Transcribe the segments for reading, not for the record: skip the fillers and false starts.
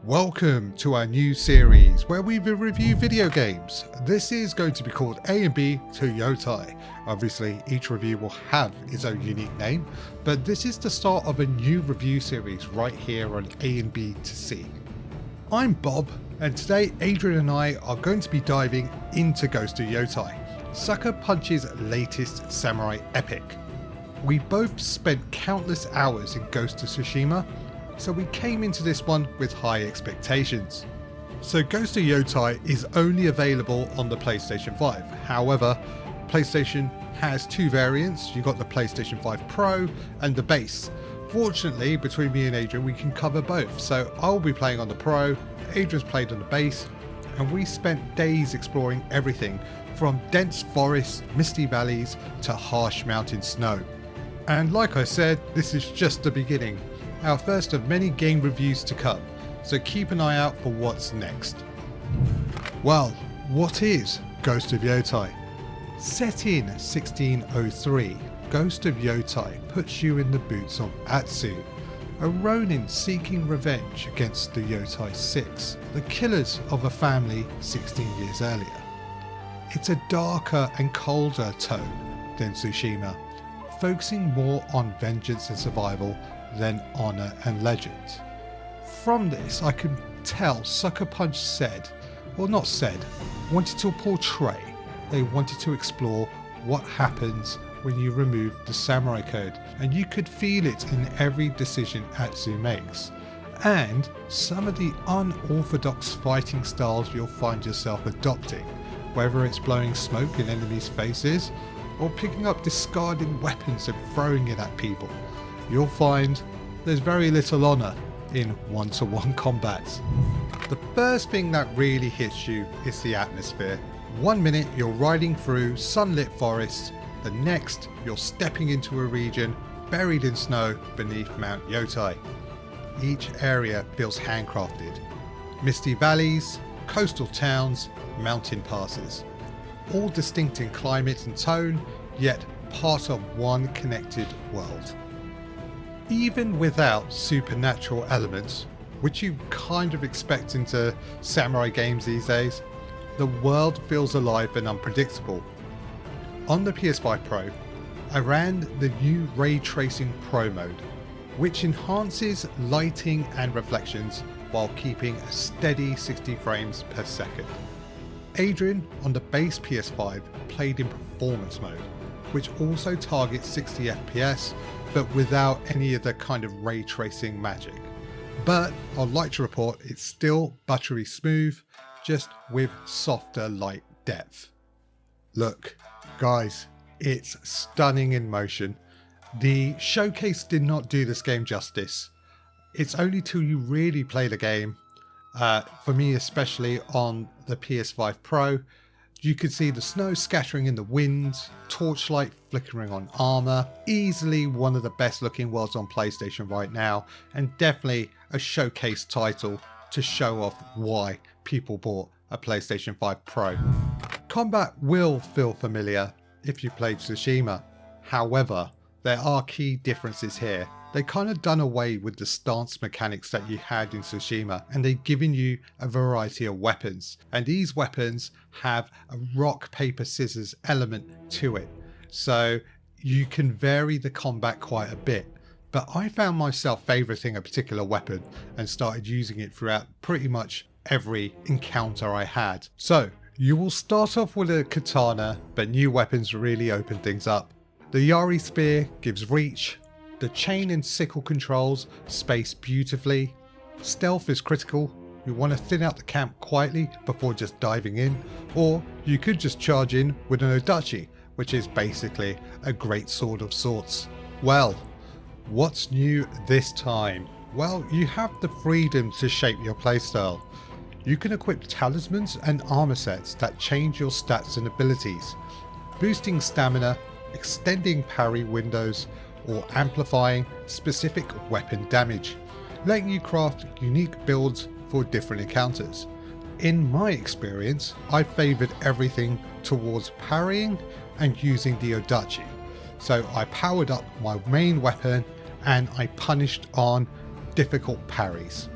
Welcome to our new series where we will review video games. This is going to be called A and B to Yotei. Obviously each review will have its own unique name, but this is the start of a new review series right here on A and B to C. I'm Bob, and today Adrian and I are going to be diving into Ghost of Yotei, Sucker Punch's latest samurai epic. We both spent countless hours in Ghost of Tsushima, so we came into this one with high expectations. So Ghost of Yotei is only available on the PlayStation 5. However, PlayStation has two variants. You've got the PlayStation 5 Pro and the Base. Fortunately, between me and Adrian, we can cover both. So I'll be playing on the Pro, Adrian's played on the Base, and we spent days exploring everything from dense forests, misty valleys, to harsh mountain snow. And like I said, this is just the beginning. Our first of many game reviews to come, so keep an eye out for what's next. Well, what is Ghost of Yotei? Set in 1603, Ghost of Yotei puts you in the boots of Atsu, a ronin seeking revenge against the Yotei Six, the killers of a family 16 years earlier. It's a darker and colder tone than Tsushima, focusing more on vengeance and survival than honour and legend. From this I can tell Sucker Punch wanted to portray, they wanted to explore what happens when you remove the samurai code, and you could feel it in every decision Atsu makes, and some of the unorthodox fighting styles you'll find yourself adopting, whether it's blowing smoke in enemies' faces or picking up discarded weapons and throwing it at people. You'll find there's very little honour in one-to-one combats. The first thing that really hits you is the atmosphere. 1 minute you're riding through sunlit forests, the next you're stepping into a region buried in snow beneath Mount Yotei. Each area feels handcrafted. Misty valleys, coastal towns, mountain passes. All distinct in climate and tone, yet part of one connected world. Even without supernatural elements, which you kind of expect into samurai games these days, the world feels alive and unpredictable. On the PS5 Pro, I ran the new Ray Tracing Pro mode, which enhances lighting and reflections while keeping a steady 60 frames per second. Adrian on the base PS5 played in performance mode, which also targets 60 FPS but without any of the kind of ray tracing magic. But I'd like to report it's still buttery smooth, just with softer light depth. Look, guys, it's stunning in motion. The showcase did not do this game justice. It's only till you really play the game, for me especially on the PS5 Pro, you could see the snow scattering in the wind, torchlight flickering on armour, easily one of the best looking worlds on PlayStation right now, and definitely a showcase title to show off why people bought a PlayStation 5 Pro. Combat will feel familiar if you played Tsushima, however, there are key differences here. They kind of done away with the stance mechanics that you had in Tsushima, and they've given you a variety of weapons, and these weapons have a rock paper scissors element to it, so you can vary the combat quite a bit. But I found myself favoriting a particular weapon and started using it throughout pretty much every encounter I had. So you will start off with a katana, but new weapons really open things up. The Yari spear gives reach. The chain and sickle controls space beautifully. Stealth is critical. You want to thin out the camp quietly before just diving in, or you could just charge in with an odachi, which is basically a great sword of sorts. Well, what's new this time? Well, you have the freedom to shape your playstyle. You can equip talismans and armour sets that change your stats and abilities, boosting stamina, extending parry windows, or amplifying specific weapon damage, letting you craft unique builds for different encounters. In my experience, I favoured everything towards parrying and using the odachi, so I powered up my main weapon and I punished on difficult parries.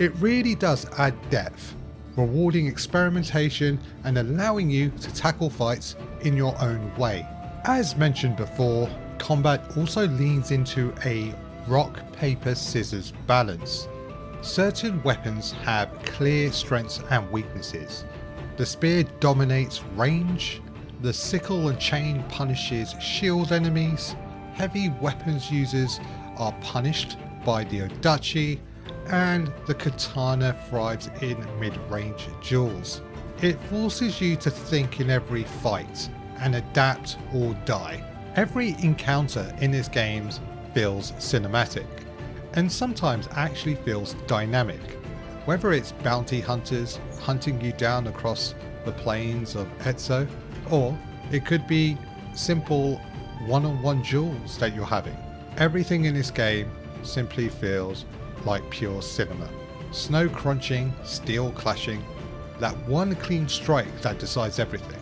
It really does add depth, rewarding experimentation and allowing you to tackle fights in your own way. As mentioned before, combat also leans into a rock, paper, scissors balance. Certain weapons have clear strengths and weaknesses. The spear dominates range, the sickle and chain punishes shield enemies, heavy weapons users are punished by the odachi, and the katana thrives in mid-range duels. It forces you to think in every fight and adapt or die. Every encounter in this game feels cinematic, and sometimes actually feels dynamic. Whether it's bounty hunters hunting you down across the plains of Etzo, or it could be simple one-on-one duels that you're having. Everything in this game simply feels like pure cinema. Snow crunching, steel clashing, that one clean strike that decides everything.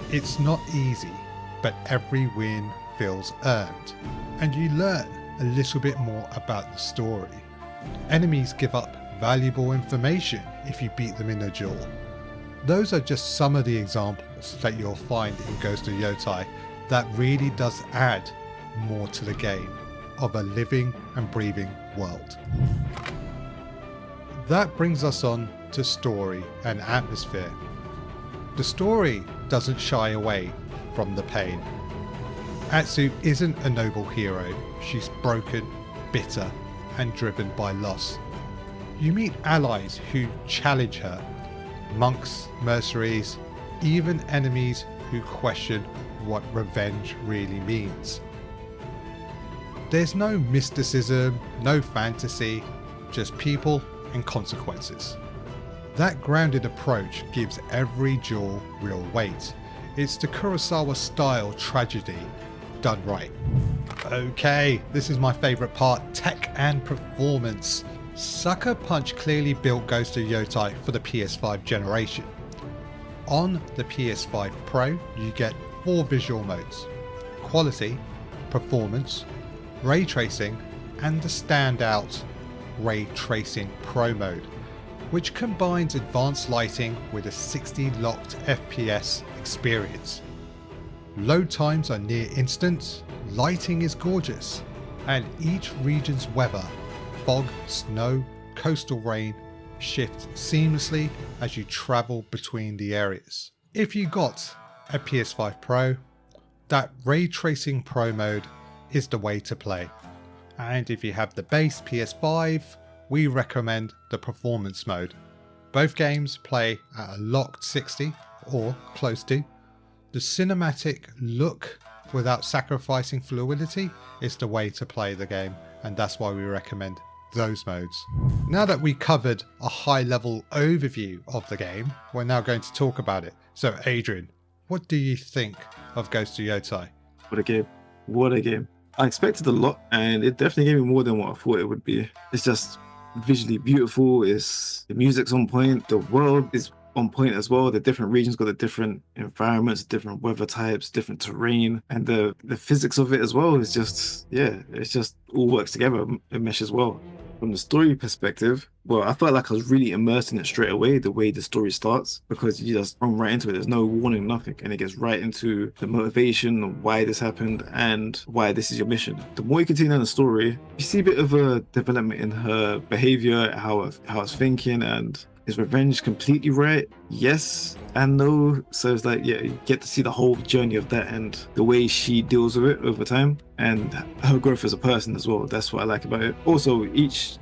It's not easy, but every win feels earned, and you learn a little bit more about the story. Enemies give up valuable information if you beat them in a duel. Those are just some of the examples that you'll find in Ghost of Yotei that really does add more to the game of a living and breathing world. That brings us on to story and atmosphere. The story doesn't shy away from the pain. Atsu isn't a noble hero, she's broken, bitter, and driven by loss. You meet allies who challenge her, monks, mercenaries, even enemies who question what revenge really means. There's no mysticism, no fantasy, just people and consequences. That grounded approach gives every duel real weight. It's the Kurosawa style tragedy done right. Okay, this is my favourite part, tech and performance. Sucker Punch clearly built Ghost of Yotei for the PS5 generation. On the PS5 Pro, you get 4 visual modes: quality, performance, ray tracing, and the standout Ray Tracing Pro mode, which combines advanced lighting with a 60 locked FPS experience. Load times are near instant, lighting is gorgeous, and each region's weather, fog, snow, coastal rain, shifts seamlessly as you travel between the areas. If you got a PS5 Pro, that Ray Tracing Pro mode is the way to play. And if you have the base PS5, we recommend the performance mode. Both games play at a locked 60 or close to. The cinematic look without sacrificing fluidity is the way to play the game, and that's why we recommend those modes. Now that we covered a high level overview of the game, we're now going to talk about it. So Adrian, what do you think of Ghost of Yotei? What a game. What a game. I expected a lot, and it definitely gave me more than what I thought it would be. It's just visually beautiful, the music's on point, the world is on point as well. The different regions got the different environments, different weather types, different terrain, and the physics of it as well is just, yeah, it's just all works together. It meshes well. From the story perspective, well, I felt like I was really immersed in it straight away, the way the story starts, because you just run right into it. There's no warning, nothing, and it gets right into the motivation of why this happened and why this is your mission. The more you continue on the story, you see a bit of a development in her behavior, how it's thinking, and is revenge completely right? Yes and no. So it's like, yeah, you get to see the whole journey of that and the way she deals with it over time and her growth as a person as well. That's what I like about it. Also, each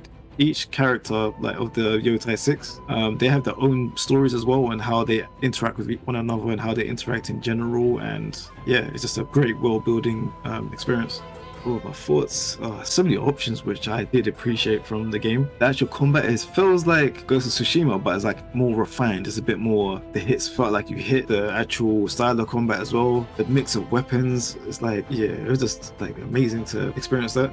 character, like of the Yotei 6, they have their own stories as well and how they interact with one another and how they interact in general. And yeah, it's just a great world building experience. Oh, my thoughts. So many options which I did appreciate from the game. The actual combat feels like Ghost of Tsushima, but it's like more refined. It's a bit more, the hits felt like you hit. The actual style of combat as well, the mix of weapons, it's like, yeah, it was just like amazing to experience that.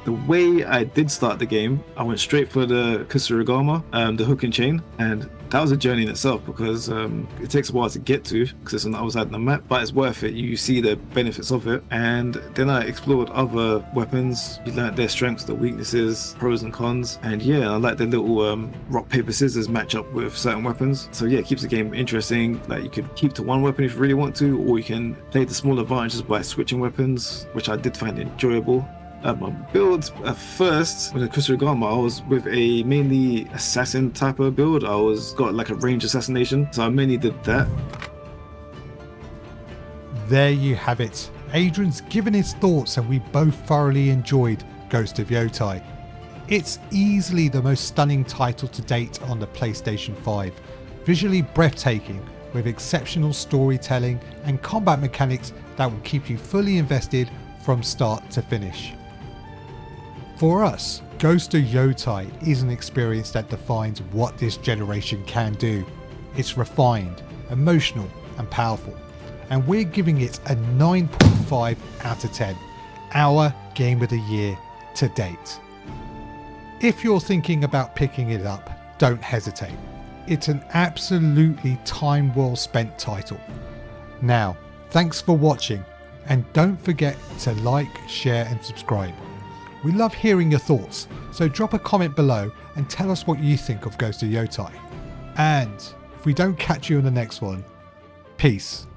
The way I did start the game, I went straight for the Kusarigama, the hook and chain, and that was a journey in itself, because it takes a while to get to because it's on the other side of the map, but it's worth it. You see the benefits of it. And then I explored other weapons. You learned their strengths, their weaknesses, pros and cons. And yeah, I like the little rock paper scissors match up with certain weapons. So yeah, it keeps the game interesting. Like, you could keep to one weapon if you really want to, or you can play the small advantages by switching weapons, which I did find enjoyable. My build at first with the Kusarigama, I was with a mainly assassin type of build. I got like a range assassination, so I mainly did that. There you have it. Adrian's given his thoughts and we both thoroughly enjoyed Ghost of Yotei. It's easily the most stunning title to date on the PlayStation 5. Visually breathtaking, with exceptional storytelling and combat mechanics that will keep you fully invested from start to finish. For us, Ghost of Yotei is an experience that defines what this generation can do. It's refined, emotional and powerful, and we're giving it a 9.5 out of 10, our game of the year to date. If you're thinking about picking it up, don't hesitate. It's an absolutely time well spent title. Now, thanks for watching, and don't forget to like, share and subscribe. We love hearing your thoughts, so drop a comment below and tell us what you think of Ghost of Yotei. And if we don't catch you in the next one, peace.